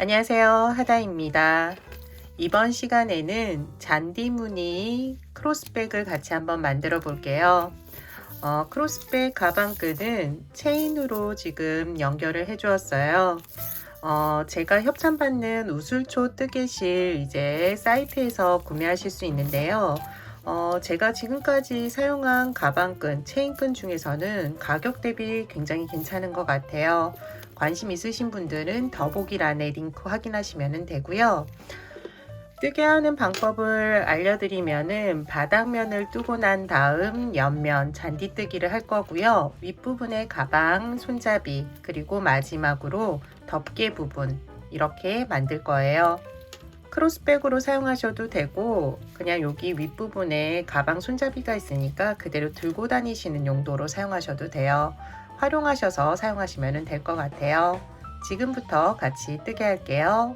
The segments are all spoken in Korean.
안녕하세요, 하다입니다. 이번 시간에는 잔디 무늬 크로스백을 같이 한번 만들어 볼게요. 크로스백 가방끈은 체인으로 지금 연결을 해 주었어요. 제가 협찬받는 우술초 뜨개실 이제 사이트에서 구매하실 수 있는데요. 제가 지금까지 사용한 가방끈, 체인끈 중에서는 가격 대비 굉장히 괜찮은 것 같아요. 관심 있으신 분들은 더보기란에 링크 확인하시면 되고요. 뜨게 하는 방법을 알려드리면은 바닥면을 뜨고 난 다음 옆면 잔디뜨기를 할 거고요. 윗부분에 가방, 손잡이, 그리고 마지막으로 덮개 부분 이렇게 만들 거예요. 크로스백으로 사용하셔도 되고 그냥 여기 윗부분에 가방 손잡이가 있으니까 그대로 들고 다니시는 용도로 사용하셔도 돼요. 활용하셔서 사용하시면 될 것 같아요. 지금부터 같이 뜨게 할게요.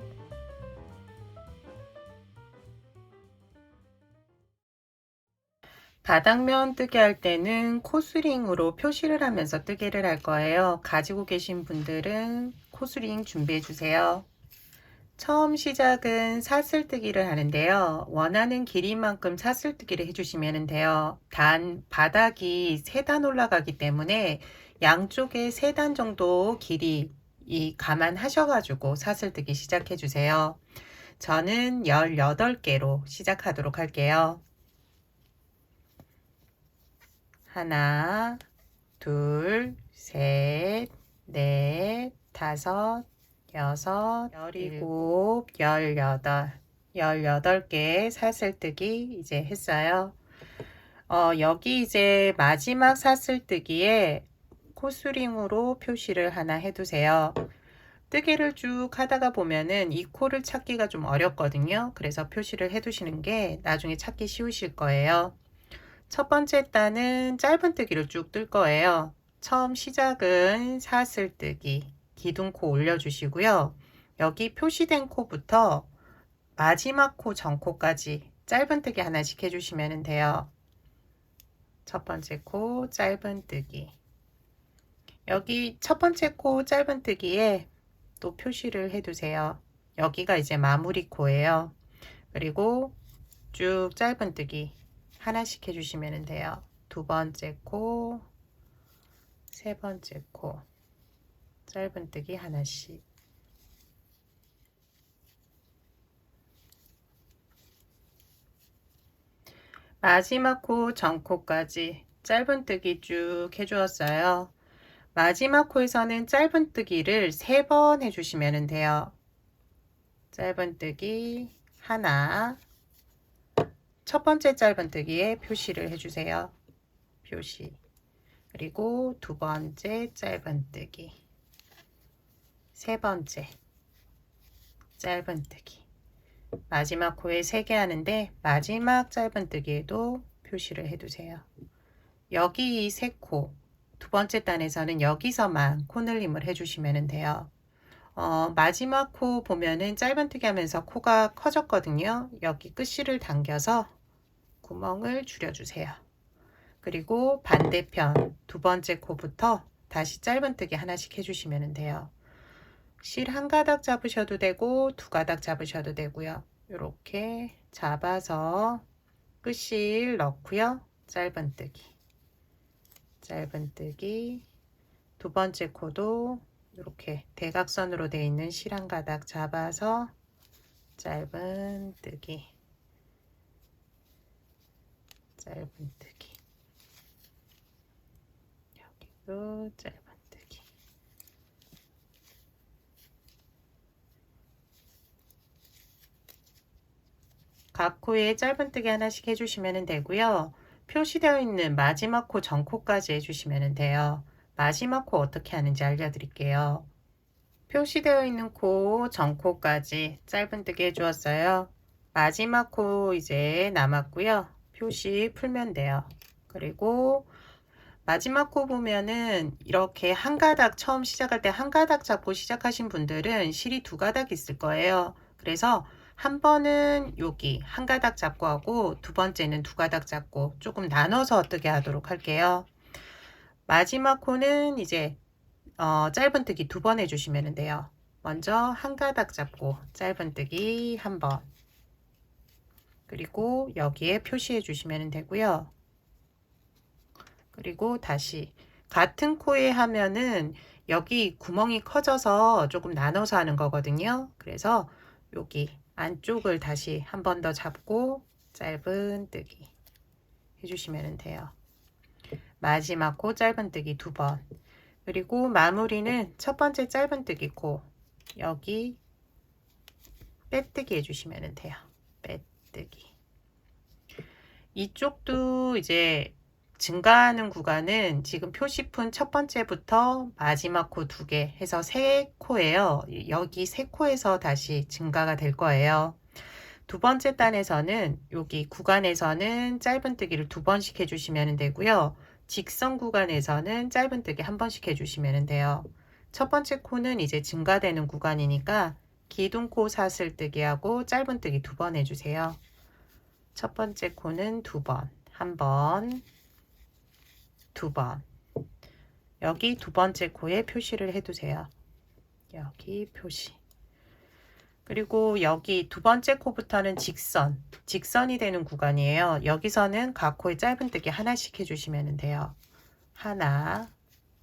바닥면 뜨게 할 때는 코스링으로 표시를 하면서 뜨개를 할 거예요. 가지고 계신 분들은 코스링 준비해 주세요. 처음 시작은 사슬뜨기를 하는데요. 원하는 길이만큼 사슬뜨기를 해주시면 돼요. 단 바닥이 3단 올라가기 때문에 양쪽에 3단 정도 길이 감안하셔가지고 사슬뜨기 시작해 주세요. 저는 18개로 시작하도록 할게요. 하나, 둘, 셋, 넷, 다섯, 여섯, 열일곱, 18개 사슬뜨기 이제 했어요. 여기 이제 마지막 사슬뜨기에 코스링으로 표시를 하나 해두세요. 뜨개를 쭉 하다가 보면은 이 코를 찾기가 좀 어렵거든요. 그래서 표시를 해두시는 게 나중에 찾기 쉬우실 거예요. 첫 번째 단은 짧은뜨기를 쭉 뜰 거예요. 처음 시작은 사슬뜨기, 기둥코 올려주시고요. 여기 표시된 코부터 마지막 코 전코까지 짧은뜨기 하나씩 해주시면 돼요. 첫 번째 코 짧은뜨기. 여기 첫 번째 코 짧은뜨기에 또 표시를 해두세요. 여기가 이제 마무리 코예요. 그리고 쭉 짧은뜨기 하나씩 해주시면 돼요. 두 번째 코, 세 번째 코, 짧은뜨기 하나씩. 마지막 코 전코까지 짧은뜨기 쭉 해주었어요. 마지막 코에서는 짧은뜨기를 3번 해주시면 돼요. 짧은뜨기 하나, 첫 번째 짧은뜨기에 표시를 해주세요. 표시. 그리고 두 번째 짧은뜨기, 세 번째 짧은뜨기. 마지막 코에 3개 하는데 마지막 짧은뜨기에도 표시를 해두세요. 여기 이 3코, 두 번째 단에서는 여기서만 코늘림을 해주시면 돼요. 마지막 코 보면은 짧은뜨기 하면서 코가 커졌거든요. 여기 끝실을 당겨서 구멍을 줄여주세요. 그리고 반대편 두 번째 코부터 다시 짧은뜨기 하나씩 해주시면 돼요. 실 한 가닥 잡으셔도 되고 두 가닥 잡으셔도 되고요. 이렇게 잡아서 끝실 넣고요. 짧은뜨기, 짧은뜨기. 두 번째 코도 이렇게 대각선으로 되어 있는 실 한 가닥 잡아서 짧은뜨기, 짧은뜨기. 여기도 짧은뜨기. 각 코에 짧은뜨기 하나씩 해주시면 되고요. 표시되어 있는 마지막 코 전코까지 해주시면 돼요. 마지막 코 어떻게 하는지 알려드릴게요. 표시되어 있는 코 전코까지 짧은뜨기 해주었어요. 마지막 코 이제 남았고요. 표시 풀면 돼요. 그리고 마지막 코 보면은 이렇게 한 가닥 처음 시작할 때 한 가닥 잡고 시작하신 분들은 실이 두 가닥 있을 거예요. 그래서 한 번은 여기 한 가닥 잡고 하고 두 번째는 두 가닥 잡고 조금 나눠서 뜨게 하도록 할게요. 마지막 코는 이제 짧은뜨기 2번 해주시면 돼요. 먼저 한 가닥 잡고 짧은뜨기 한 번, 그리고 여기에 표시해 주시면 되고요. 그리고 다시 같은 코에 하면은 여기 구멍이 커져서 조금 나눠서 하는 거거든요. 그래서 여기 안쪽을 다시 한 번 더 잡고 짧은뜨기 해주시면 돼요. 마지막 코 짧은뜨기 두 번, 그리고 마무리는 첫 번째 짧은뜨기 코 여기 빼뜨기 해주시면 돼요. 빼뜨기. 이쪽도 이제 증가하는 구간은 지금 표시푼 첫 번째부터 마지막 코 두 개 해서 세 코예요. 여기 세 코에서 다시 증가가 될 거예요. 두 번째 단에서는 여기 구간에서는 짧은뜨기를 두 번씩 해주시면 되고요. 직선 구간에서는 짧은뜨기 한 번씩 해주시면 돼요. 첫 번째 코는 이제 증가되는 구간이니까 기둥코 사슬뜨기하고 짧은뜨기 두 번 해주세요. 첫 번째 코는 두 번, 한 번, 두 번. 여기 두 번째 코에 표시를 해두세요. 여기 표시. 그리고 여기 두 번째 코부터는 직선이 되는 구간이에요. 여기서는 각 코에 짧은뜨기 하나씩 해주시면 돼요. 하나,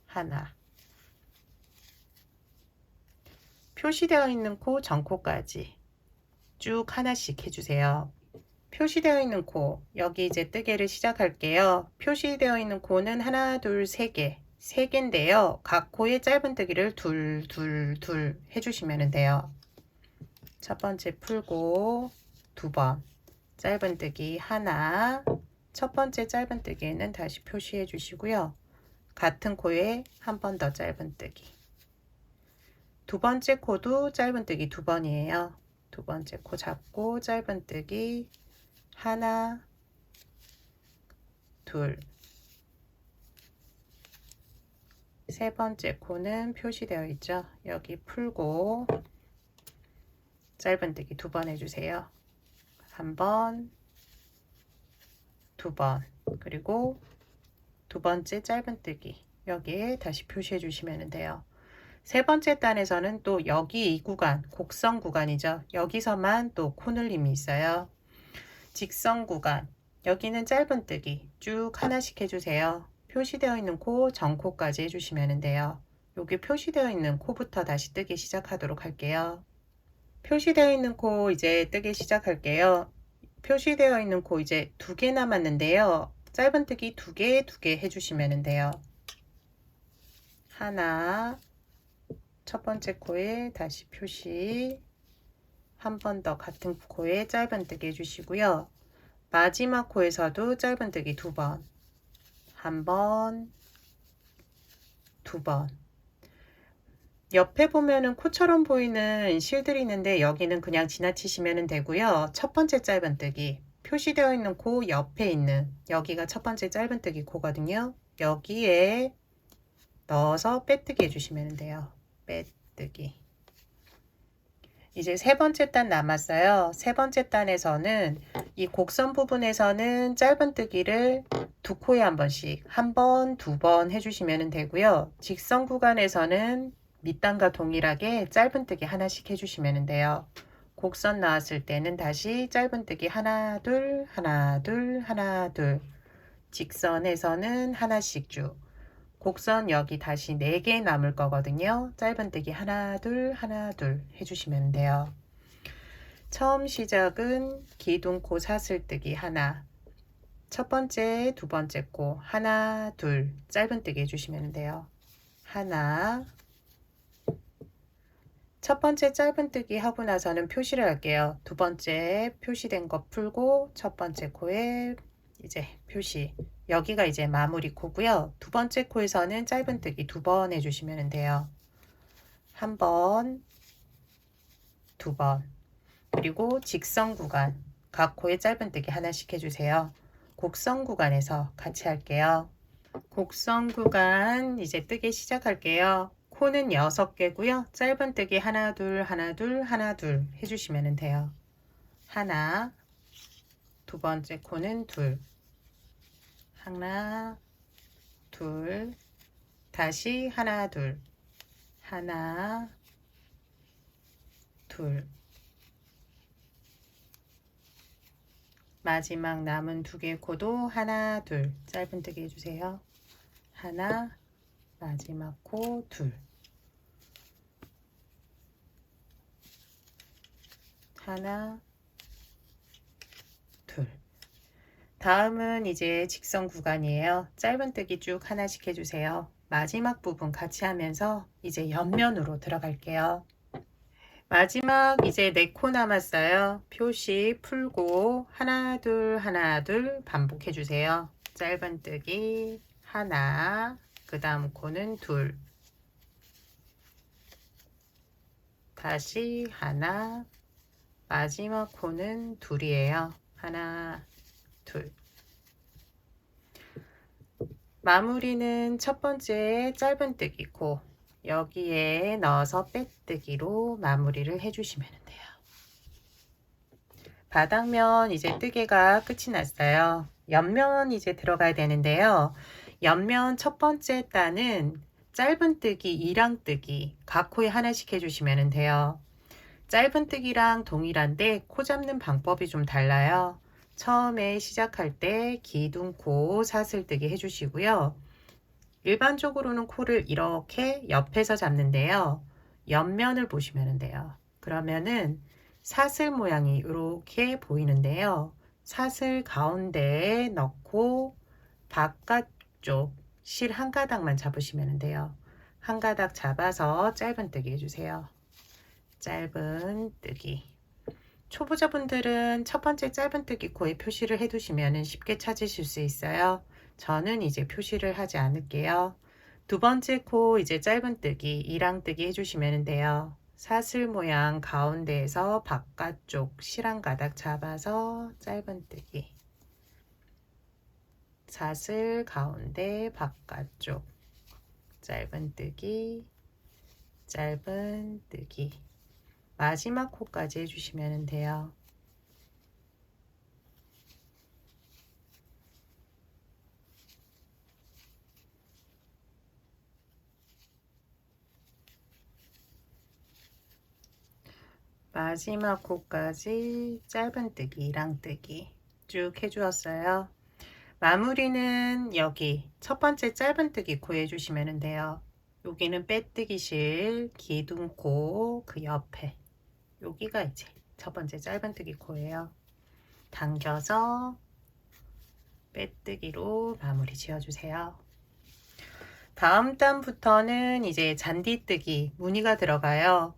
하나. 표시되어 있는 코 전코까지 쭉 하나씩 해주세요. 표시되어 있는 코, 여기 이제 뜨개를 시작할게요. 표시되어 있는 코는 하나, 둘, 세 개. 세 개인데요. 각 코에 짧은뜨기를 둘 해주시면 돼요. 첫 번째 풀고 두 번, 짧은뜨기 하나, 첫 번째 짧은뜨기에는 다시 표시해 주시고요. 같은 코에 한 번 더 짧은뜨기. 두 번째 코도 짧은뜨기 두 번이에요. 두 번째 코 잡고 짧은뜨기 하나, 둘. 세 번째 코는 표시되어 있죠. 여기 풀고 짧은뜨기 두 번 해주세요. 한 번, 두 번, 그리고 두 번째 짧은뜨기 여기에 다시 표시해 주시면 돼요. 세 번째 단에서는 또 여기 이 구간, 곡선 구간이죠. 여기서만 또 코늘림이 있어요. 직선 구간, 여기는 짧은뜨기 쭉 하나씩 해주세요. 표시되어 있는 코 전코까지 해주시면 돼요. 여기 표시되어 있는 코부터 다시 뜨기 시작하도록 할게요. 표시되어 있는 코 이제 뜨기 시작할게요. 표시되어 있는 코 이제 두 개 남았는데요. 짧은뜨기 두 개 해주시면 돼요. 하나, 첫 번째 코에 다시 표시, 한 번 더 같은 코에 짧은뜨기 해주시고요. 마지막 코에서도 짧은뜨기 두 번, 한 번, 두 번. 옆에 보면은 코처럼 보이는 실들이 있는데 여기는 그냥 지나치시면 되고요. 첫 번째 짧은뜨기 표시되어 있는 코 옆에 있는 여기가 첫 번째 짧은뜨기 코거든요. 여기에 넣어서 빼뜨기 해주시면 돼요. 빼뜨기. 이제 세 번째 단 남았어요. 세 번째 단에서는 이 곡선 부분에서는 짧은뜨기를 두 코에 한 번씩 한 번, 두 번 해주시면 되고요. 직선 구간에서는 밑단과 동일하게 짧은뜨기 하나씩 해주시면 돼요. 곡선 나왔을 때는 다시 짧은뜨기 하나, 둘, 하나, 둘, 하나, 둘. 직선에서는 하나씩 쭉. 곡선 여기 다시 4개 남을 거거든요. 짧은뜨기 하나, 둘, 하나, 둘 해주시면 돼요. 처음 시작은 기둥코 사슬뜨기 하나, 첫 번째, 두 번째 코 하나, 둘 짧은뜨기 해주시면 돼요. 하나, 첫 번째 짧은뜨기 하고 나서는 표시를 할게요. 두 번째 표시된 거 풀고 첫 번째 코에 이제 표시, 여기가 이제 마무리 코고요. 두 번째 코에서는 짧은뜨기 두 번 해주시면 돼요. 한 번, 두 번, 그리고 직선 구간 각 코에 짧은뜨기 하나씩 해주세요. 곡선 구간에서 같이 할게요. 곡선 구간 이제 뜨기 시작할게요. 코는 6개고요. 짧은뜨기 하나, 둘, 하나, 둘, 하나, 둘 해주시면 돼요. 하나, 두 번째 코는 둘, 하나, 둘, 다시 하나, 둘, 하나, 둘. 마지막 남은 두 개 코도 하나, 둘. 짧은뜨기 해주세요. 하나, 마지막 코 둘. 하나, 둘. 다음은 이제 직선 구간이에요. 짧은뜨기 쭉 하나씩 해주세요. 마지막 부분 같이 하면서 이제 옆면으로 들어갈게요. 마지막 이제 4코 남았어요. 표시 풀고 하나 둘 하나 둘 반복해 주세요. 짧은뜨기 하나, 그 다음 코는 둘, 다시 하나, 마지막 코는 둘이에요. 하나, 둘. 마무리는 첫 번째 짧은뜨기 코 여기에 넣어서 빼뜨기로 마무리를 해주시면 돼요. 바닥면 이제 뜨개가 끝이 났어요. 옆면 이제 들어가야 되는데요. 옆면 첫 번째 단은 짧은뜨기, 2랑뜨기 각 코에 하나씩 해주시면 돼요. 짧은뜨기랑 동일한데 코 잡는 방법이 좀 달라요. 처음에 시작할 때 기둥코 사슬뜨기 해주시고요. 일반적으로는 코를 이렇게 옆에서 잡는데요. 옆면을 보시면 돼요. 그러면은 사슬 모양이 이렇게 보이는데요. 사슬 가운데에 넣고 바깥쪽 실 한 가닥만 잡으시면 돼요. 한 가닥 잡아서 짧은뜨기 해주세요. 짧은뜨기. 초보자분들은 첫 번째 짧은뜨기 코에 표시를 해두시면 쉽게 찾으실 수 있어요. 저는 이제 표시를 하지 않을게요. 두 번째 코 이제 짧은뜨기, 2랑뜨기 해주시면 돼요. 사슬 모양 가운데에서 바깥쪽 실 한 가닥 잡아서 짧은뜨기. 사슬 가운데 바깥쪽 짧은뜨기, 짧은뜨기. 마지막 코까지 해주시면 돼요. 마지막 코까지 짧은뜨기, 2랑뜨기 쭉 해주었어요. 마무리는 여기 첫 번째 짧은뜨기 코 해주시면 돼요. 여기는 빼뜨기 실, 기둥코 그 옆에 여기가 이제 첫 번째 짧은뜨기 코예요. 당겨서 빼뜨기로 마무리 지어주세요. 다음 단부터는 이제 잔디뜨기 무늬가 들어가요.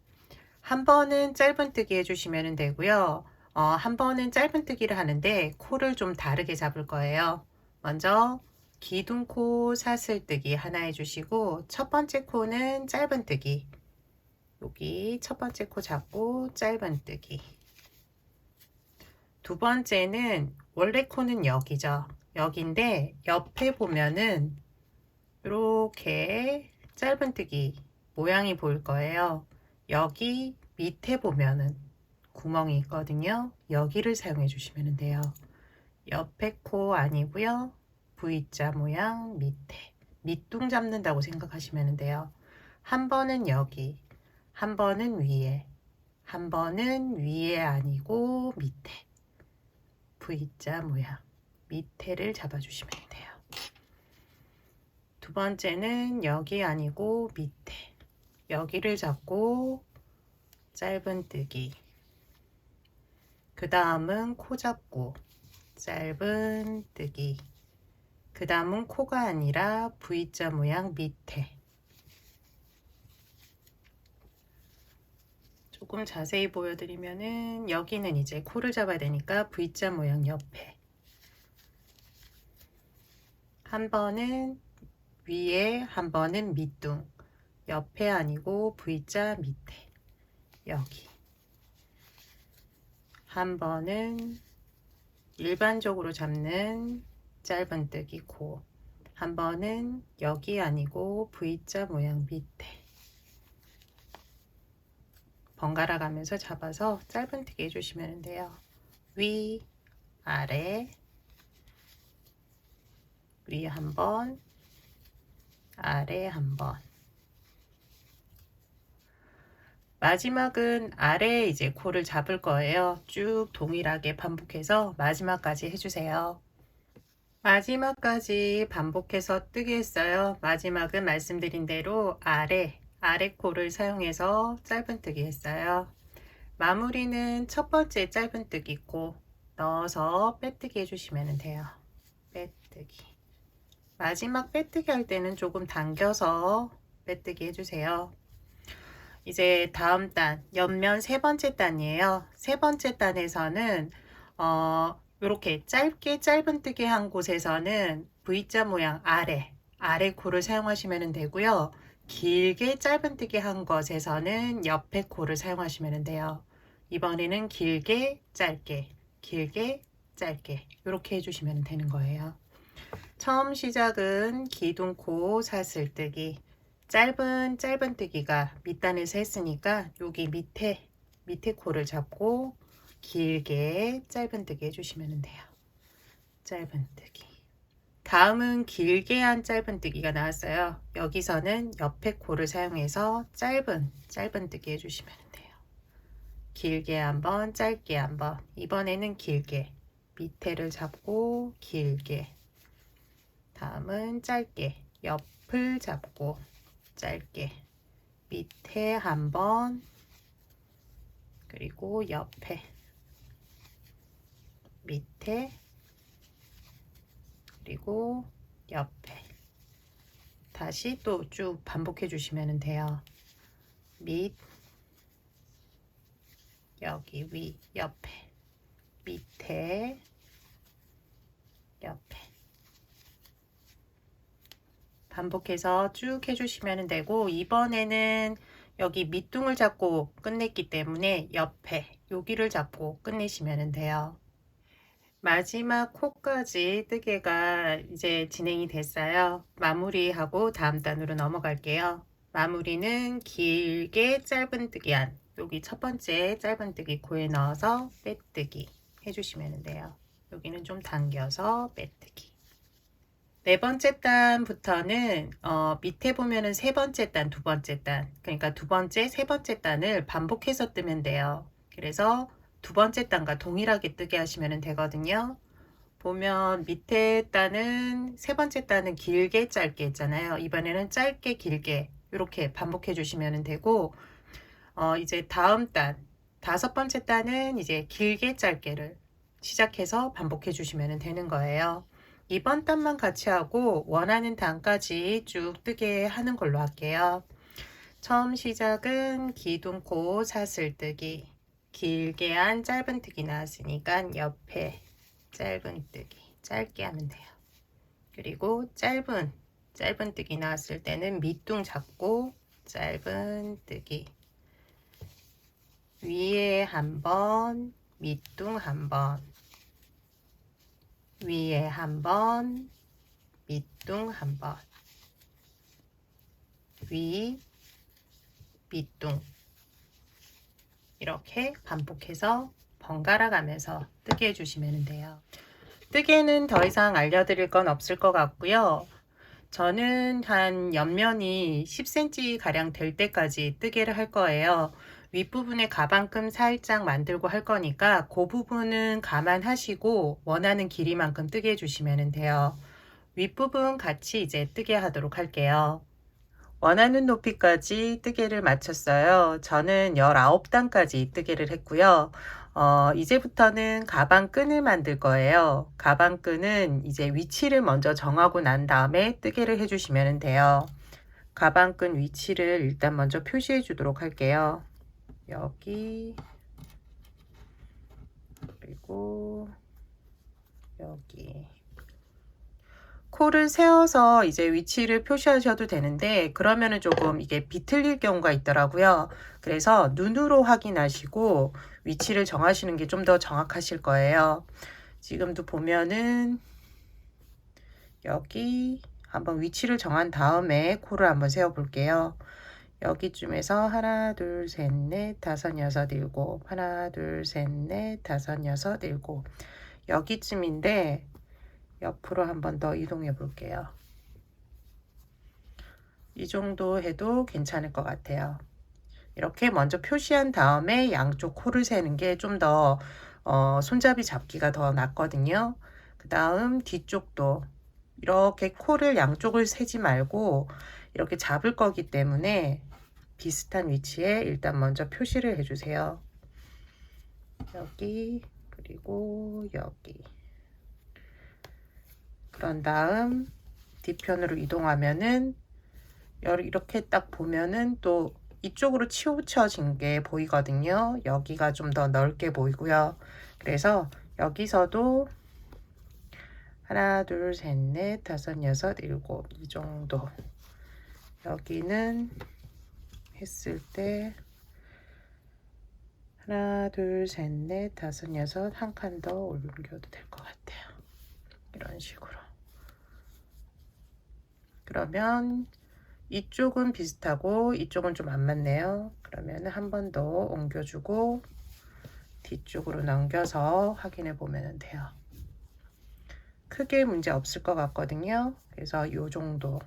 한 번은 짧은뜨기 해주시면 되고요. 한 번은 짧은뜨기를 하는데 코를 좀 다르게 잡을 거예요. 먼저 기둥코 사슬뜨기 하나 해주시고 첫 번째 코는 짧은뜨기, 여기 첫 번째 코 잡고 짧은뜨기. 두 번째는 원래 코는 여기죠. 여기인데 옆에 보면은 이렇게 짧은뜨기 모양이 보일 거예요. 여기 밑에 보면은 구멍이 있거든요. 여기를 사용해 주시면 돼요. 옆에 코 아니고요. V자 모양 밑에 밑둥 잡는다고 생각하시면 돼요. 한 번은 여기, 한 번은 위에, 한 번은 위에 아니고 밑에 V자 모양 밑에를 잡아주시면 돼요. 두 번째는 여기 아니고 밑에 여기를 잡고 짧은뜨기. 그 다음은 코 잡고 짧은뜨기. 그 다음은 코가 아니라 V자 모양 밑에. 조금 자세히 보여드리면은 여기는 이제 코를 잡아야 되니까 V자 모양 옆에. 한 번은 위에, 한 번은 밑둥. 옆에 아니고 V자 밑에. 여기. 한 번은 일반적으로 잡는 짧은뜨기 코, 한 번은 여기 아니고 V자 모양 밑에. 번갈아 가면서 잡아서 짧은뜨기 해주시면 돼요. 위, 아래, 위 한 번, 아래 한 번. 마지막은 아래에 이제 코를 잡을 거예요. 쭉 동일하게 반복해서 마지막까지 해주세요. 마지막까지 반복해서 뜨게 했어요. 마지막은 말씀드린 대로 아래 코를 사용해서 짧은뜨기 했어요. 마무리는 첫 번째 짧은뜨기 코 넣어서 빼뜨기 해주시면 돼요. 빼뜨기. 마지막 빼뜨기 할 때는 조금 당겨서 빼뜨기 해주세요. 이제 다음 단, 옆면 세 번째 단이에요. 세 번째 단에서는 이렇게 짧게 짧은뜨기 한 곳에서는 V자 모양 아래 코를 사용하시면 되고요. 길게 짧은뜨기 한 것에서는 옆에 코를 사용하시면 돼요. 이번에는 길게 짧게 이렇게 해주시면 되는 거예요. 처음 시작은 기둥코 사슬뜨기, 짧은뜨기가 밑단에서 했으니까 여기 밑에 코를 잡고 길게 짧은뜨기 해주시면 돼요. 짧은뜨기. 다음은 길게 한 짧은뜨기가 나왔어요. 여기서는 옆에 코를 사용해서 짧은뜨기 해주시면 돼요. 길게 한번, 짧게 한번. 이번에는 길게. 밑에를 잡고 길게. 다음은 짧게. 옆을 잡고 짧게. 밑에 한번. 그리고 옆에. 밑에. 그리고 옆에. 다시 또 쭉 반복해 주시면 돼요. 여기 위, 옆에, 밑에, 옆에. 반복해서 쭉 해주시면 되고, 이번에는 여기 밑둥을 잡고 끝냈기 때문에 옆에 여기를 잡고 끝내시면 돼요. 마지막 코까지 뜨개가 이제 진행이 됐어요. 마무리하고 다음 단으로 넘어갈게요. 마무리는 길게 짧은뜨기 한 여기 첫 번째 짧은뜨기 코에 넣어서 빼뜨기 해주시면 돼요. 여기는 좀 당겨서 빼뜨기. 네 번째 단부터는 밑에 보면은 세 번째 단, 두 번째 단, 그러니까 두 번째, 세 번째 단을 반복해서 뜨면 돼요. 그래서 두 번째 단과 동일하게 뜨게 하시면 되거든요. 보면 밑에 단은 세 번째 단은 길게 짧게 했잖아요. 이번에는 짧게 길게 이렇게 반복해 주시면 되고 이제 다음 단 다섯 번째 단은 이제 길게 짧게를 시작해서 반복해 주시면 되는 거예요. 이번 단만 같이 하고 원하는 단까지 쭉 뜨게 하는 걸로 할게요. 처음 시작은 기둥코 사슬뜨기, 길게 한 짧은뜨기 나왔으니까 옆에 짧은뜨기 짧게 하면 돼요. 그리고 짧은뜨기 나왔을 때는 밑둥 잡고 짧은뜨기, 위에 한번, 밑둥 한번, 위에 한번, 밑둥 한번, 위, 밑둥 이렇게 반복해서 번갈아 가면서 뜨게 해주시면 돼요. 뜨개는 더 이상 알려드릴 건 없을 것 같고요. 저는 한 옆면이 10cm 가량 될 때까지 뜨개를 할 거예요. 윗부분에 가방끈 살짝 만들고 할 거니까 그 부분은 감안하시고 원하는 길이만큼 뜨게 해주시면 돼요. 윗부분 같이 이제 뜨게 하도록 할게요. 원하는 높이까지 뜨개를 마쳤어요. 저는 19단까지 뜨개를 했고요. 이제부터는 가방끈을 만들 거예요. 가방끈은 이제 위치를 먼저 정하고 난 다음에 뜨개를 해주시면 돼요. 가방끈 위치를 일단 먼저 표시해 주도록 할게요. 여기, 그리고 여기. 코를 세워서 이제 위치를 표시하셔도 되는데 그러면은 조금 이게 비틀릴 경우가 있더라고요. 그래서 눈으로 확인하시고 위치를 정하시는 게 좀 더 정확하실 거예요. 지금도 보면은 여기 한번 위치를 정한 다음에 코를 한번 세워 볼게요. 여기쯤에서 하나, 둘, 셋, 넷, 다섯, 여섯, 일곱, 하나, 둘, 셋, 넷, 다섯, 여섯, 일곱. 여기쯤인데 옆으로 한번 더 이동해 볼게요. 이 정도 해도 괜찮을 것 같아요. 이렇게 먼저 표시한 다음에 양쪽 코를 세는 게 좀 더 손잡이 잡기가 더 낫거든요. 그 다음 뒤쪽도 이렇게 코를 양쪽을 세지 말고 이렇게 잡을 거기 때문에 비슷한 위치에 일단 먼저 표시를 해주세요. 여기 그리고 여기. 그런 다음 뒤편으로 이동하면은 이렇게 딱 보면은 또 이쪽으로 치우쳐진 게 보이거든요. 여기가 좀 더 넓게 보이고요. 그래서 여기서도 하나, 둘, 셋, 넷, 다섯, 여섯, 일곱 이 정도. 여기는 했을 때 하나, 둘, 셋, 넷, 다섯, 여섯 한 칸 더 올려도 될 것 같아요. 이런 식으로. 그러면 이쪽은 비슷하고 이쪽은 좀 안 맞네요. 그러면 한 번 더 옮겨주고 뒤쪽으로 넘겨서 확인해 보면 돼요. 크게 문제 없을 것 같거든요. 그래서 이 정도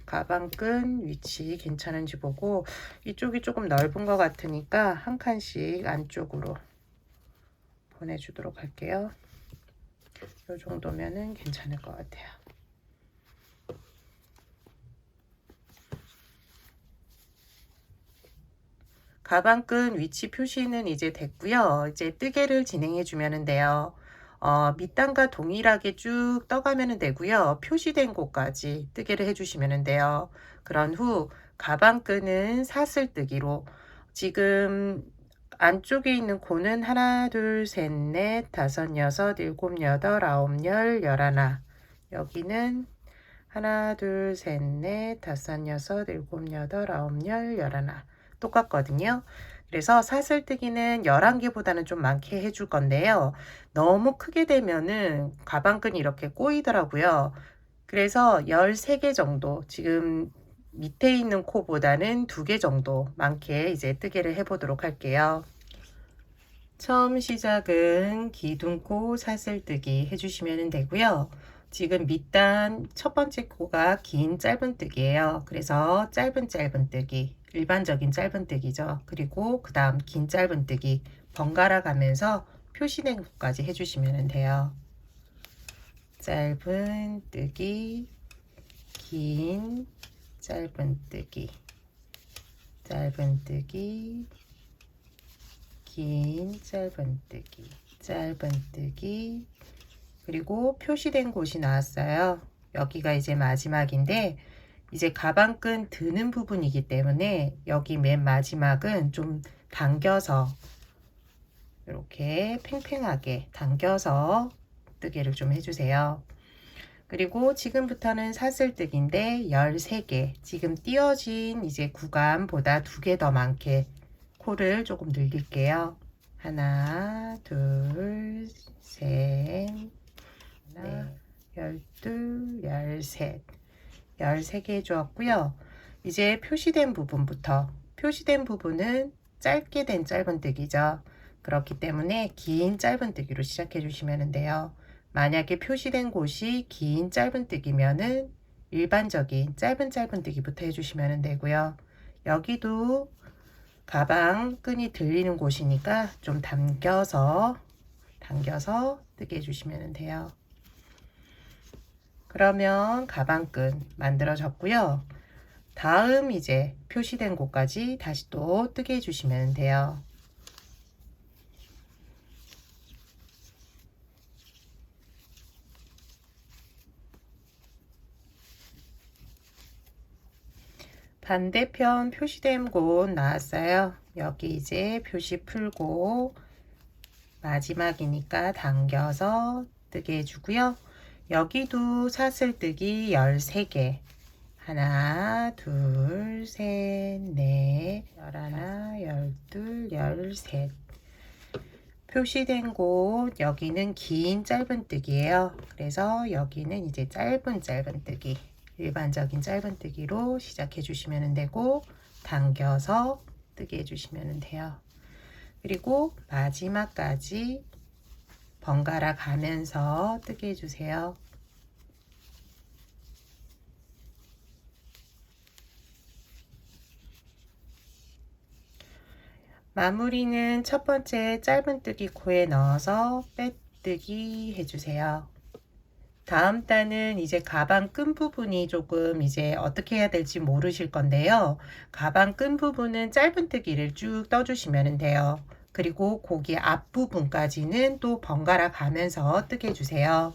가방끈 위치 괜찮은지 보고 이쪽이 조금 넓은 것 같으니까 한 칸씩 안쪽으로 보내주도록 할게요. 이 정도면은 괜찮을 것 같아요. 가방끈 위치 표시는 이제 됐고요. 이제 뜨개를 진행해 주면 돼요. 밑단과 동일하게 쭉 떠가면 되고요. 표시된 곳까지 뜨개를 해주시면 돼요. 그런 후 가방끈은 사슬뜨기로 지금 안쪽에 있는 코는 하나, 둘, 셋, 넷, 다섯, 여섯, 일곱, 여덟, 아홉, 열, 열하나. 여기는 하나, 둘, 셋, 넷, 다섯, 여섯, 일곱, 여덟, 아홉, 열, 열하나. 똑같거든요. 그래서 사슬뜨기는 11개보다는 좀 많게 해줄 건데요. 너무 크게 되면은 가방끈이 이렇게 꼬이더라고요. 그래서 13개 정도, 지금 밑에 있는 코보다는 2개 정도 많게 이제 뜨개를 해보도록 할게요. 처음 시작은 기둥코 사슬뜨기 해주시면 되고요. 지금 밑단 첫 번째 코가 긴 짧은뜨기예요. 그래서 짧은뜨기, 일반적인 짧은뜨기죠. 그리고 그 다음 긴 짧은뜨기 번갈아 가면서 표시된 곳까지 해주시면 돼요. 짧은뜨기, 긴 짧은뜨기, 짧은뜨기, 긴 짧은뜨기, 짧은뜨기, 그리고 표시된 곳이 나왔어요. 여기가 이제 마지막인데 이제 가방끈 드는 부분이기 때문에 여기 맨 마지막은 좀 당겨서 이렇게 팽팽하게 당겨서 뜨개를 좀 해주세요. 그리고 지금부터는 사슬뜨기인데 13개, 지금 띄어진 이제 구간보다 2개 더 많게 코를 조금 늘릴게요. 하나, 둘, 셋, 넷, 12, 13, 13개 해주었고요. 이제 표시된 부분부터, 표시된 부분은 짧게 된 짧은뜨기죠. 그렇기 때문에 긴 짧은뜨기로 시작해 주시면 돼요. 만약에 표시된 곳이 긴 짧은뜨기면은 일반적인 짧은뜨기부터 해주시면 되고요. 여기도 가방 끈이 들리는 곳이니까 좀 당겨서 뜨게 해주시면 돼요. 그러면 가방끈 만들어졌고요. 다음 이제 표시된 곳까지 다시 또 뜨게 해주시면 돼요. 반대편 표시된 곳 나왔어요. 여기 이제 표시 풀고 마지막이니까 당겨서 뜨게 해주고요. 여기도 사슬뜨기 13개. 하나, 둘, 셋, 넷, 열하나, 열둘, 열셋. 표시된 곳, 여기는 긴 짧은뜨기예요. 그래서 여기는 이제 짧은뜨기. 일반적인 짧은뜨기로 시작해 주시면 되고 당겨서 뜨게 해주시면 돼요. 그리고 마지막까지 번갈아 가면서 뜨게 해주세요. 마무리는 첫 번째 짧은뜨기 코에 넣어서 빼뜨기 해주세요. 다음 단은 이제 가방 끈 부분이 조금 이제 어떻게 해야 될지 모르실 건데요. 가방 끈 부분은 짧은뜨기를 쭉 떠주시면 돼요. 그리고 고기 앞부분까지는 또 번갈아 가면서 뜨게 해주세요.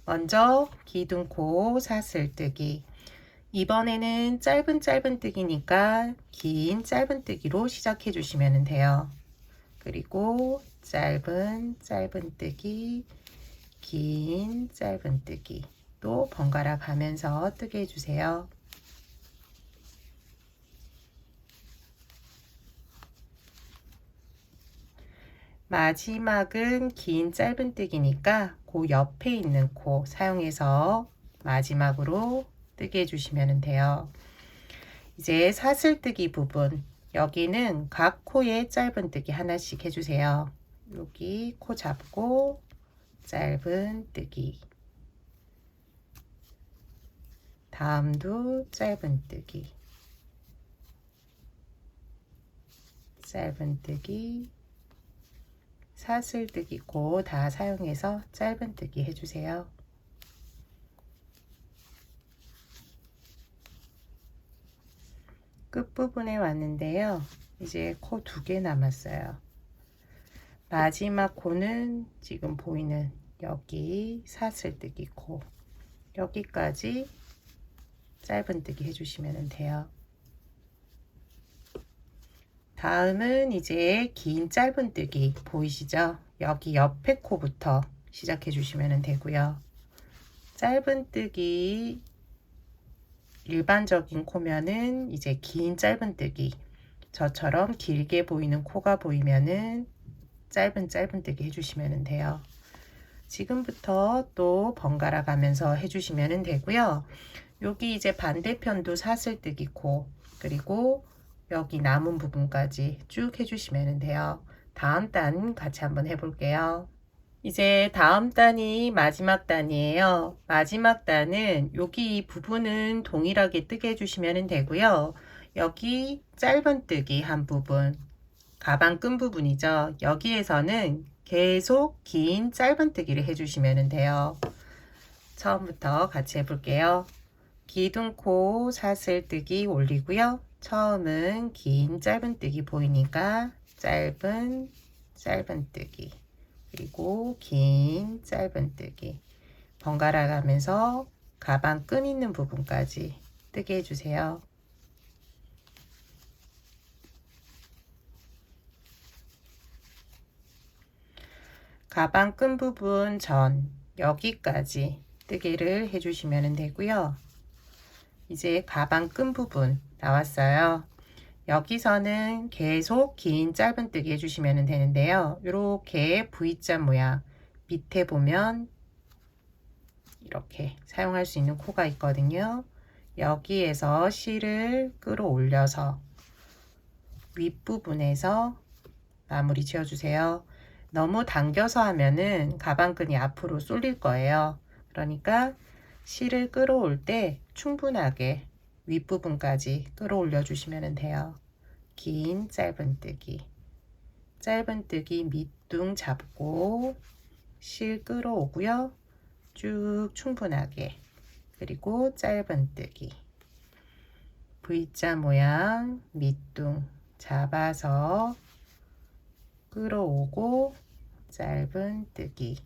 먼저 기둥코 사슬뜨기. 이번에는 짧은뜨기니까 긴 짧은뜨기로 시작해 주시면 돼요. 그리고 짧은뜨기, 긴 짧은뜨기 또 번갈아 가면서 뜨게 해주세요. 마지막은 긴 짧은뜨기니까 그 옆에 있는 코 사용해서 마지막으로 뜨게 해주시면 돼요. 이제 사슬뜨기 부분, 여기는 각 코에 짧은뜨기 하나씩 해주세요. 여기 코 잡고 짧은뜨기, 다음도 짧은뜨기, 사슬뜨기 코 다 사용해서 짧은뜨기 해주세요. 끝부분에 왔는데요. 이제 코 2개 남았어요. 마지막 코는 지금 보이는 여기 사슬뜨기 코, 여기까지 짧은뜨기 해주시면 돼요. 다음은 이제 긴 짧은뜨기 보이시죠? 여기 옆에 코부터 시작해 주시면 되고요. 짧은뜨기 일반적인 코면은 이제 긴 짧은뜨기, 저처럼 길게 보이는 코가 보이면은 짧은뜨기 해주시면 돼요. 지금부터 또 번갈아 가면서 해주시면 되고요. 여기 이제 반대편도 사슬뜨기 코, 그리고 여기 남은 부분까지 쭉 해주시면 돼요. 다음 단 같이 한번 해볼게요. 이제 다음 단이 마지막 단이에요. 마지막 단은 여기 부분은 동일하게 뜨게 해주시면 되고요. 여기 짧은뜨기 한 부분, 가방 끈 부분이죠. 여기에서는 계속 긴 짧은뜨기를 해주시면 돼요. 처음부터 같이 해볼게요. 기둥코 사슬뜨기 올리고요. 처음은 긴 짧은뜨기 보이니까 짧은뜨기, 그리고 긴 짧은뜨기 번갈아 가면서 가방 끈 있는 부분까지 뜨게 해주세요. 가방 끈 부분 전 여기까지 뜨기를 해주시면 되고요. 이제 가방 끈 부분 나왔어요. 여기서는 계속 긴 짧은뜨기 해주시면 되는데요. 이렇게 V자 모양 밑에 보면 이렇게 사용할 수 있는 코가 있거든요. 여기에서 실을 끌어올려서 윗부분에서 마무리 지어주세요. 너무 당겨서 하면은 가방끈이 앞으로 쏠릴 거예요. 그러니까 실을 끌어올 때 충분하게 윗부분까지 끌어올려 주시면 돼요. 긴 짧은뜨기 밑둥 잡고 실 끌어오고요. 쭉 충분하게, 그리고 짧은뜨기 V자 모양 밑둥 잡아서 끌어오고 짧은뜨기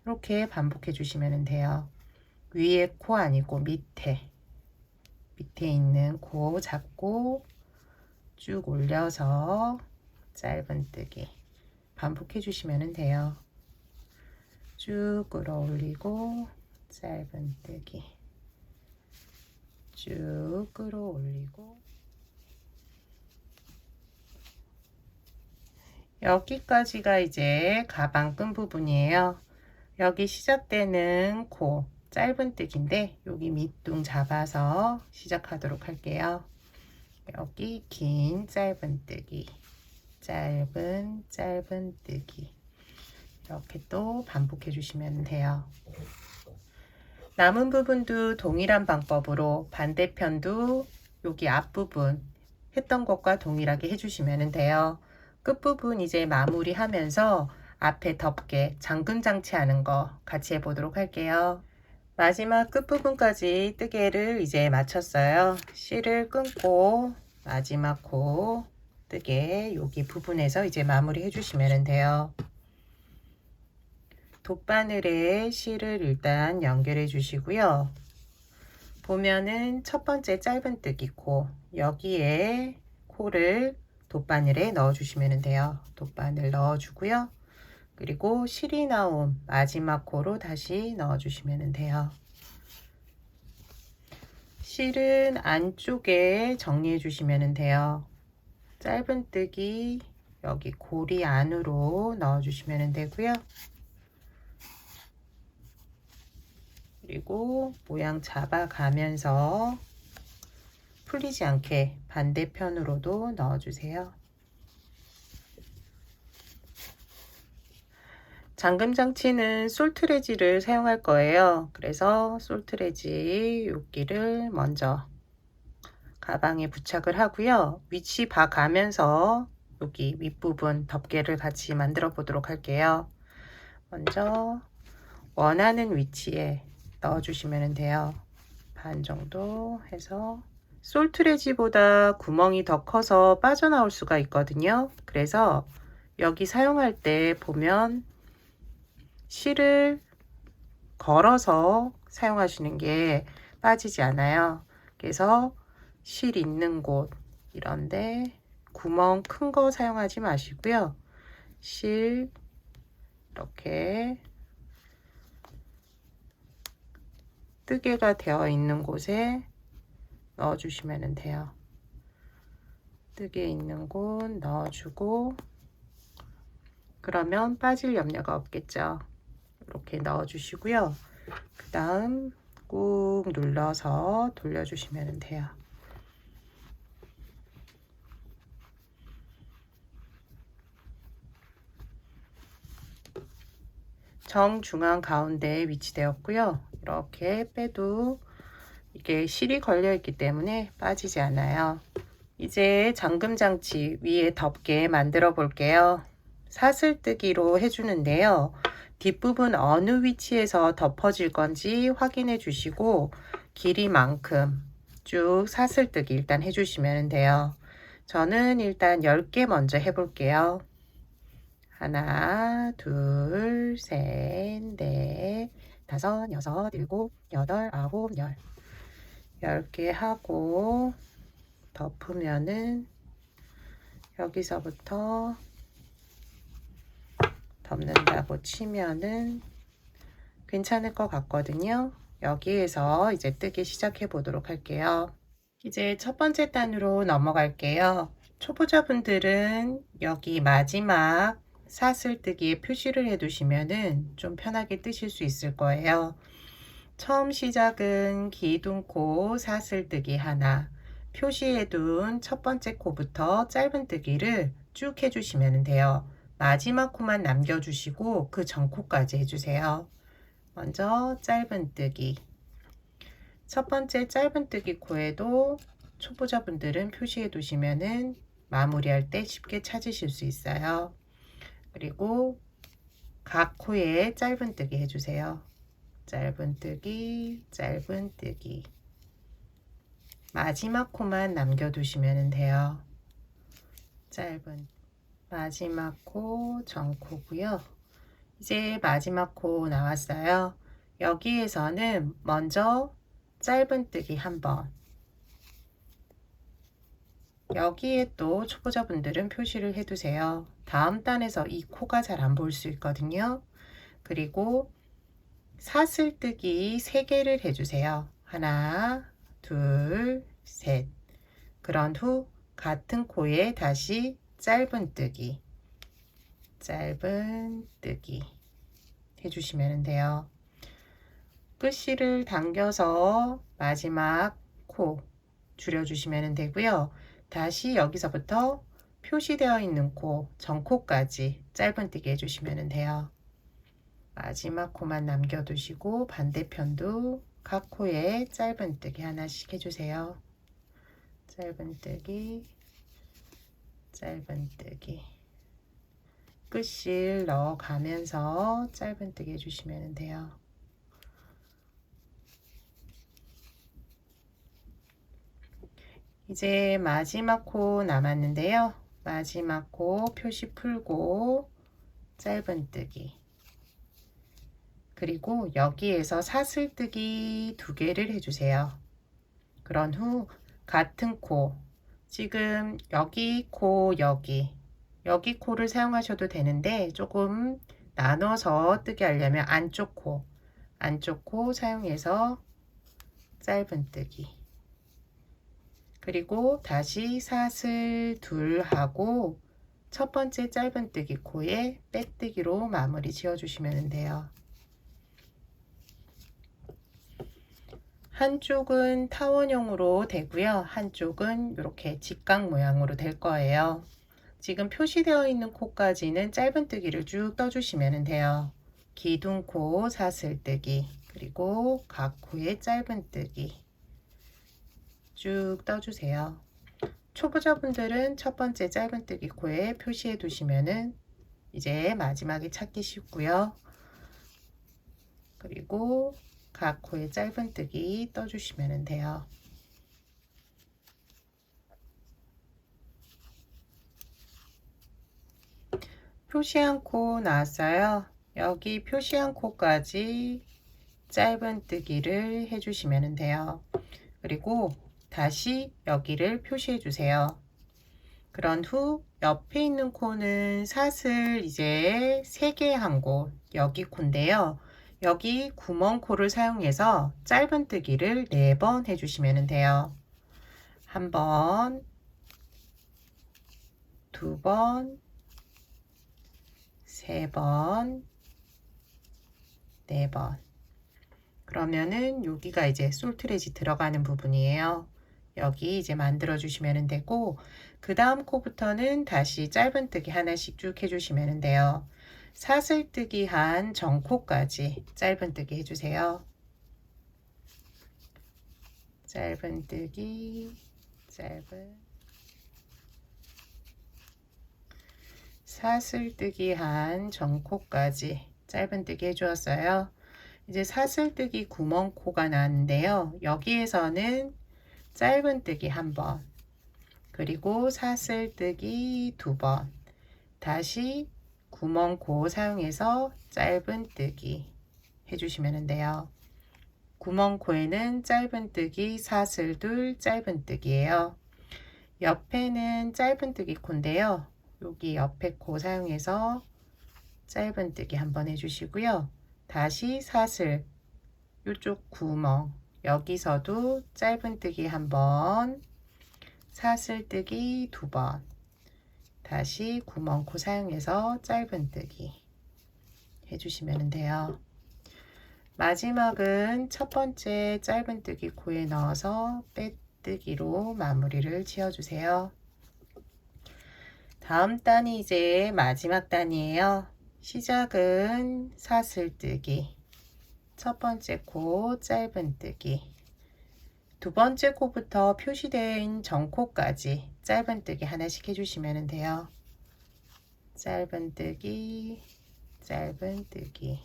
이렇게 반복해 주시면 돼요. 위에 코 아니고 밑에 있는 코 잡고 쭉 올려서 짧은뜨기 반복해 주시면 돼요. 쭉 끌어올리고 짧은뜨기, 쭉 끌어올리고. 여기까지가 이제 가방 끈 부분이에요. 여기 시작되는 코 짧은뜨기인데 여기 밑둥 잡아서 시작하도록 할게요. 여기 긴 짧은뜨기, 짧은뜨기 이렇게 또 반복해 주시면 돼요. 남은 부분도 동일한 방법으로 반대편도 여기 앞부분 했던 것과 동일하게 해주시면 돼요. 끝부분 이제 마무리하면서 앞에 덮개, 잠금 장치하는 거 같이 해보도록 할게요. 마지막 끝부분까지 뜨개를 이제 마쳤어요. 실을 끊고 마지막 코 뜨개 여기 부분에서 이제 마무리 해주시면 돼요. 돗바늘에 실을 일단 연결해 주시고요. 보면은 첫 번째 짧은뜨기 코 여기에 코를 돗바늘에 넣어 주시면 돼요. 돗바늘 넣어 주고요. 그리고 실이 나온 마지막 코로 다시 넣어 주시면 돼요. 실은 안쪽에 정리해 주시면 돼요. 짧은뜨기 여기 고리 안으로 넣어 주시면 되고요. 그리고 모양 잡아가면서 풀리지 않게 반대편으로도 넣어주세요. 잠금 장치는 솔트레지를 사용할 거예요. 그래서 솔트레지 요끼를 먼저 가방에 부착을 하고요. 위치 봐가면서 여기 윗부분 덮개를 같이 만들어 보도록 할게요. 먼저 원하는 위치에 넣어 주시면 돼요. 반 정도 해서 솔트레지보다 구멍이 더 커서 빠져나올 수가 있거든요. 그래서 여기 사용할 때 보면 실을 걸어서 사용하시는 게 빠지지 않아요. 그래서 실 있는 곳 이런데 구멍 큰 거 사용하지 마시고요. 실 이렇게 뜨개가 되어 있는 곳에 넣어 주시면 돼요. 뜨개 있는 곳 넣어주고 그러면 빠질 염려가 없겠죠. 이렇게 넣어 주시고요. 그 다음 꾹 눌러서 돌려 주시면 돼요. 정중앙 가운데에 위치되었고요. 이렇게 빼도 이게 실이 걸려 있기 때문에 빠지지 않아요. 이제 잠금 장치 위에 덮개 만들어 볼게요. 사슬뜨기로 해주는데요. 뒷부분 어느 위치에서 덮어질 건지 확인해 주시고 길이만큼 쭉 사슬뜨기 일단 해주시면 돼요. 저는 일단 10개 먼저 해볼게요. 하나, 둘, 셋, 넷, 다섯, 여섯, 일곱, 여덟, 아홉, 열. 10개 하고 덮으면은 여기서부터 덮는다고 치면은 괜찮을 것 같거든요. 여기에서 이제 뜨기 시작해 보도록 할게요. 이제 첫 번째 단으로 넘어갈게요. 초보자분들은 여기 마지막 사슬뜨기에 표시를 해 두시면은 좀 편하게 뜨실 수 있을 거예요. 처음 시작은 기둥코 사슬뜨기 하나, 표시해 둔 첫 번째 코부터 짧은뜨기를 쭉 해주시면 돼요. 마지막 코만 남겨주시고 그 전 코까지 해주세요. 먼저 짧은뜨기, 첫 번째 짧은뜨기 코에도 초보자분들은 표시해 두시면은 마무리할 때 쉽게 찾으실 수 있어요. 그리고 각 코에 짧은뜨기 해주세요. 짧은뜨기, 짧은뜨기. 마지막 코만 남겨두시면 돼요. 짧은 마지막 코 전코고요. 이제 마지막 코 나왔어요. 여기에서는 먼저 짧은뜨기 한번, 여기에 또 초보자분들은 표시를 해두세요. 다음 단에서 이 코가 잘 안 보일 수 있거든요. 그리고 사슬뜨기 3개를 해주세요. 하나, 둘, 셋. 그런 후 같은 코에 다시 짧은뜨기, 짧은뜨기 해주시면 돼요. 끝실을 당겨서 마지막 코 줄여주시면 되고요. 다시 여기서부터 표시되어 있는 코, 전코까지 짧은뜨기 해주시면 돼요. 마지막 코만 남겨두시고 반대편도 각 코에 짧은뜨기 하나씩 해주세요. 짧은뜨기, 짧은뜨기. 끝실 넣어가면서 짧은뜨기 해주시면 돼요. 이제 마지막 코 남았는데요. 마지막 코 표시 풀고 짧은뜨기. 그리고 여기에서 사슬뜨기 2개를 해주세요. 그런 후 같은 코, 지금 여기 코, 여기 코를 사용하셔도 되는데 조금 나눠서 뜨게 하려면 안쪽 코 사용해서 짧은뜨기. 그리고 다시 사슬 둘 하고 첫 번째 짧은뜨기 코에 빼뜨기로 마무리 지어주시면 돼요. 한쪽은 타원형으로 되고요. 한쪽은 이렇게 직각 모양으로 될 거예요. 지금 표시되어 있는 코까지는 짧은뜨기를 쭉 떠주시면 돼요. 기둥코 사슬뜨기, 그리고 각 코에 짧은뜨기 쭉 떠주세요. 초보자분들은 첫 번째 짧은뜨기 코에 표시해 두시면은 이제 마지막에 찾기 쉽고요. 그리고 각 코에 짧은뜨기 떠주시면 돼요. 표시한 코 나왔어요. 여기 표시한 코까지 짧은뜨기를 해주시면 돼요. 그리고 다시 여기를 표시해 주세요. 그런 후 옆에 있는 코는 사슬 이제 3개 한 곳, 여기 코인데요. 여기 구멍 코를 사용해서 짧은뜨기를 4번 해주시면 돼요. 1번, 2번, 3번, 4번. 그러면은 여기가 이제 솔트레지 들어가는 부분이에요. 여기 이제 만들어 주시면 되고, 그 다음 코부터는 다시 짧은뜨기 하나씩 쭉 해주시면 돼요. 사슬뜨기 한 전코까지 짧은뜨기 해주세요. 짧은뜨기, 사슬뜨기 한 전코까지 짧은뜨기 해주었어요. 이제 사슬뜨기 구멍코가 나왔는데요. 여기에서는 짧은뜨기 1번, 그리고 사슬뜨기 2번, 다시 구멍코 사용해서 짧은뜨기 해주시면 돼요. 구멍코에는 짧은뜨기 사슬둘 짧은뜨기예요. 옆에는 짧은뜨기 코인데요. 여기 옆에 코 사용해서 짧은뜨기 한번 해주시고요. 다시 사슬 이쪽 구멍 여기서도 짧은뜨기 1번, 사슬뜨기 2번, 다시 구멍코 사용해서 짧은뜨기 해주시면 돼요. 마지막은 첫 번째 짧은뜨기 코에 넣어서 빼뜨기로 마무리를 지어주세요. 다음 단이 이제 마지막 단이에요. 시작은 사슬뜨기, 첫 번째 코 짧은뜨기, 두 번째 코부터 표시된 전코까지 짧은뜨기 하나씩 해주시면 돼요. 짧은뜨기, 짧은뜨기.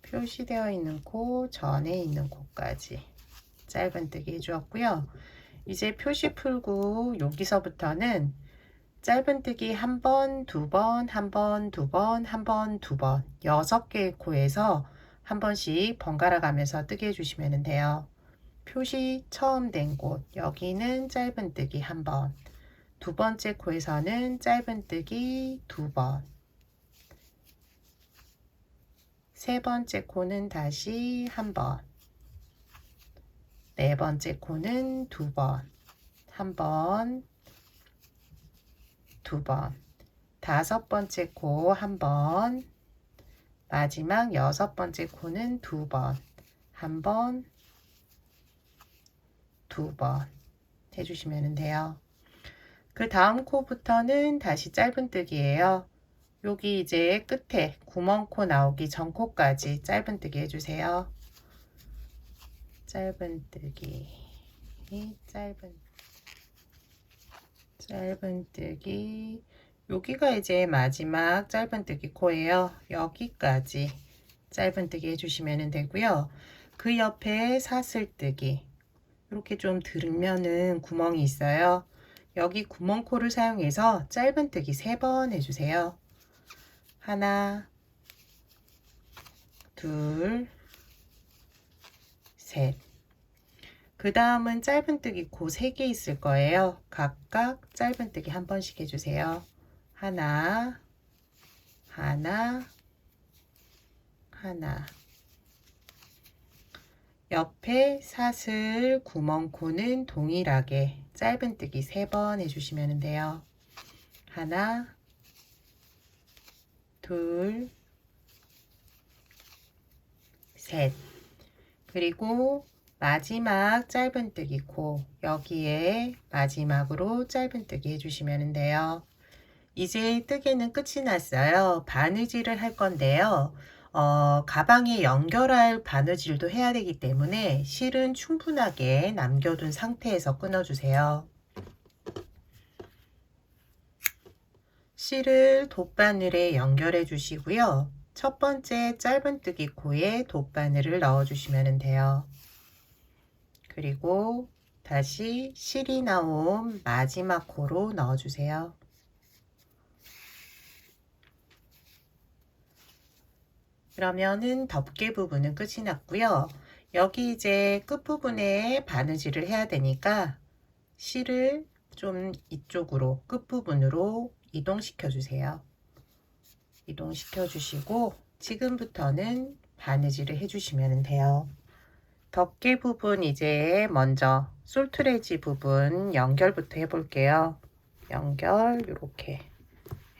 표시되어 있는 코 전에 있는 코까지 짧은뜨기 해주었고요. 이제 표시 풀고 여기서부터는 짧은뜨기 1번, 2번, 1번, 2번, 1번, 2번 6개의 코에서 한 번씩 번갈아 가면서 뜨게 해주시면 돼요. 표시 처음 된 곳 여기는 짧은뜨기 1번, 두 번째 코에서는 짧은뜨기 2번, 세 번째 코는 다시 1번, 네 번째 코는 2번, 1번, 2번, 다섯 번째 코 1번, 마지막 여섯 번째 코는 2번, 1번, 2번 해주시면 돼요. 그 다음 코부터는 다시 짧은뜨기예요. 여기 이제 끝에 구멍코 나오기 전 코까지 짧은뜨기 해주세요. 짧은뜨기, 짧은 짧은뜨기, 여기가 이제 마지막 짧은뜨기 코예요. 여기까지 짧은뜨기 해주시면 되고요. 그 옆에 사슬뜨기, 이렇게 좀 들으면은 구멍이 있어요. 여기 구멍코를 사용해서 짧은뜨기 3번 해주세요. 하나, 둘, 셋. 그 다음은 짧은뜨기 코 3개 있을 거예요. 각각 짧은뜨기 한 번씩 해주세요. 하나, 하나, 하나. 옆에 사슬 구멍코는 동일하게 짧은뜨기 3번 해주시면 돼요. 하나, 둘, 셋. 그리고 마지막 짧은뜨기 코, 여기에 마지막으로 짧은뜨기 해주시면 돼요. 이제 뜨개는 끝이 났어요. 바느질을 할 건데요. 가방에 연결할 바느질도 해야 되기 때문에 실은 충분하게 남겨둔 상태에서 끊어주세요. 실을 돗바늘에 연결해 주시고요. 첫 번째 짧은뜨기 코에 돗바늘을 넣어 주시면 돼요. 그리고 다시 실이 나온 마지막 코로 넣어 주세요. 그러면은 덮개 부분은 끝이 났고요. 여기 이제 끝부분에 바느질을 해야 되니까 실을 좀 이쪽으로 끝부분으로 이동시켜 주세요. 이동시켜 주시고 지금부터는 바느질을 해 주시면 돼요. 덮개 부분 이제 먼저 솔트레지 부분 연결부터 해 볼게요. 연결 이렇게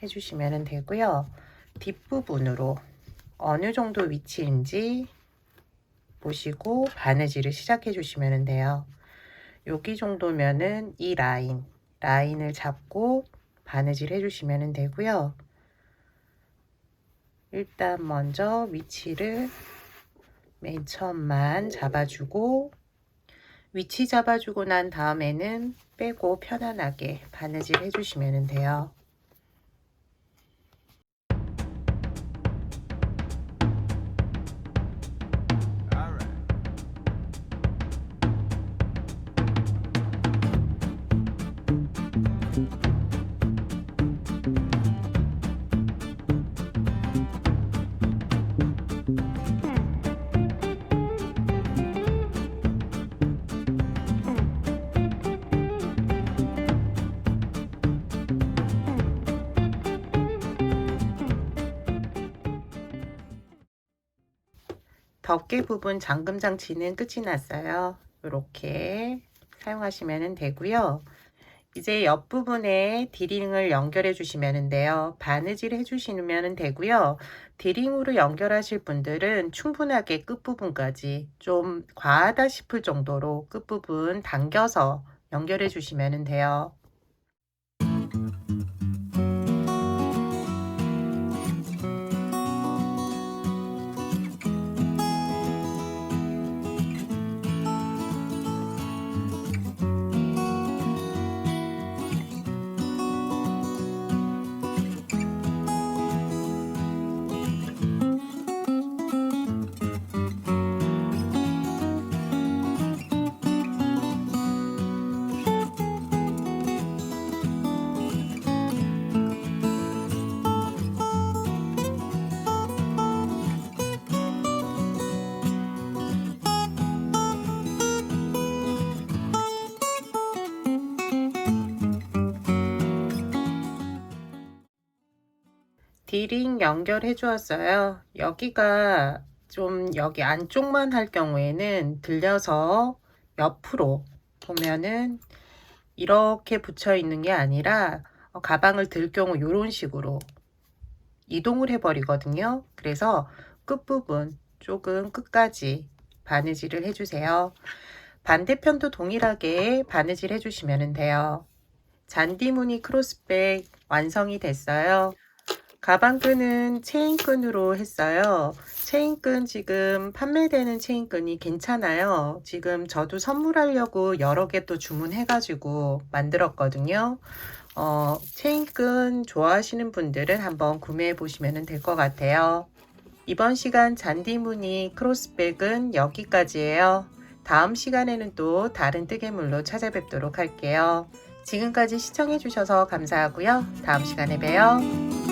해 주시면 되고요. 뒷부분으로 어느 정도 위치인지 보시고 바느질을 시작해 주시면 돼요. 여기 정도면은 이 라인을 잡고 바느질 해 주시면 되고요. 일단 먼저 위치를 맨 처음만 잡아주고 위치 잡아주고 난 다음에는 빼고 편안하게 바느질 해주시면 돼요. 덮개 부분 잠금 장치는 끝이 났어요. 이렇게 사용하시면 되고요. 이제 옆부분에 디링을 연결해 주시면 돼요. 바느질 해 주시면 되고요. 디링으로 연결하실 분들은 충분하게 끝부분까지 좀 과하다 싶을 정도로 끝부분 당겨서 연결해 주시면 돼요. 디링 연결해 주었어요. 여기가 좀 여기 안쪽만 할 경우에는 들려서 옆으로 보면은 이렇게 붙여 있는 게 아니라 가방을 들 경우 이런 식으로 이동을 해 버리거든요. 그래서 끝부분 조금 끝까지 바느질을 해 주세요. 반대편도 동일하게 바느질 해 주시면 돼요. 잔디무늬 크로스백 완성이 됐어요. 가방끈은 체인끈으로 했어요. 체인끈 지금 판매되는 체인끈이 괜찮아요. 지금 저도 선물하려고 여러 개 또 주문해가지고 만들었거든요. 체인끈 좋아하시는 분들은 한번 구매해 보시면 될 것 같아요. 이번 시간 잔디무늬 크로스백은 여기까지예요. 다음 시간에는 또 다른 뜨개물로 찾아뵙도록 할게요. 지금까지 시청해 주셔서 감사하고요. 다음 시간에 봬요.